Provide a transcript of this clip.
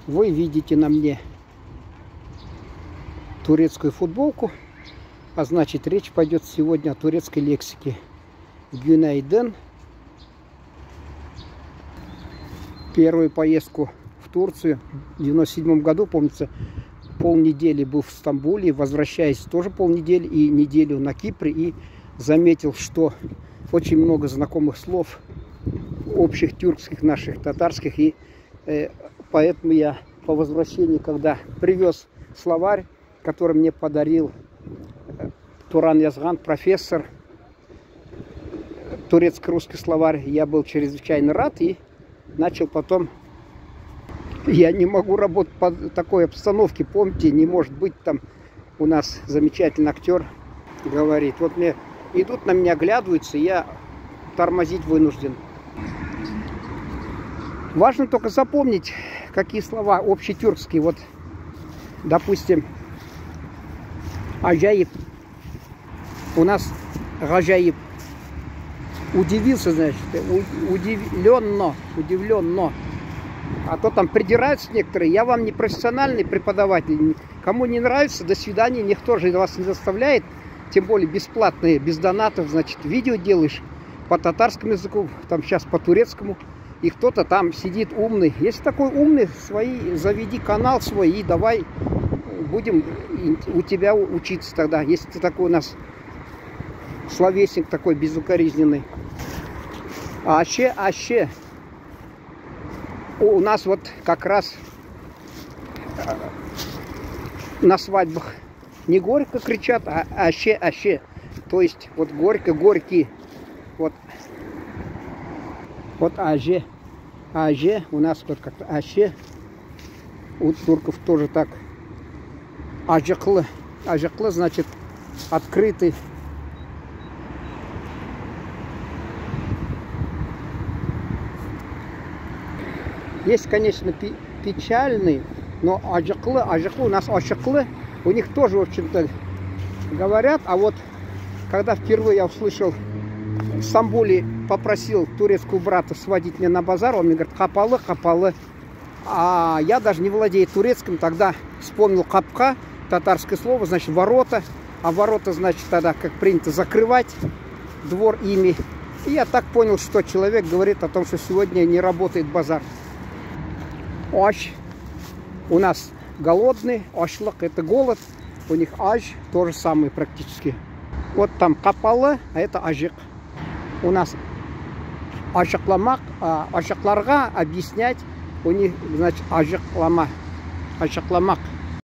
Вы видите на мне турецкую футболку, а значит речь пойдет сегодня о турецкой лексике. Günaydın. Первую поездку в Турцию в 97 году, помнится, полнедели был в Стамбуле, возвращаясь тоже полнедели и неделю на Кипре, и заметил, что очень много знакомых слов, общих тюркских, наших, татарских, и поэтому я по возвращении, когда привез словарь, который мне подарил Туран Язган, профессор, турецко-русский словарь, я был чрезвычайно рад и начал потом. Я не могу работать по такой обстановке, помните, не может быть, там у нас замечательный актер говорит, вот мне идут на меня, оглядываются, я тормозить вынужден. Важно только запомнить, какие слова общетюркские. Вот, допустим, ажаиб. У нас гажаиб. Удивился, значит, удивленно. А то там придираются некоторые. Я вам не профессиональный преподаватель. Кому не нравится, до свидания. Никто же вас не заставляет. Тем более бесплатные, без донатов. Значит, видео делаешь по татарскому языку, там сейчас по турецкому. И кто-то там сидит умный. Если такой умный, заведи канал свой и давай будем у тебя учиться тогда. Если ты такой у нас словесник такой безукоризненный. Аще. У нас вот как раз на свадьбах не горько кричат, а аще. То есть вот горько, горький. Вот аже. У нас вот как-то аще. У турков тоже так. Ажаклы. Ажаклы значит открытый. Есть, конечно, печальный, но ажаклы у нас ашаклы, у них тоже, в общем-то, говорят. А вот когда впервые я услышал в Стамбуле, попросил турецкого брата сводить меня на базар, он мне говорит, хапалы. А я даже не владею турецким, тогда вспомнил капка, татарское слово, значит ворота. А ворота, значит, тогда, как принято, закрывать двор ими. И я так понял, что человек говорит о том, что сегодня не работает базар. Аш. У нас голодный, ашлык это голод. У них аж то же самое практически. Вот там капалы, а это ажик. У нас ашакламак, ашакларга объяснять, у них, значит, ажакламак.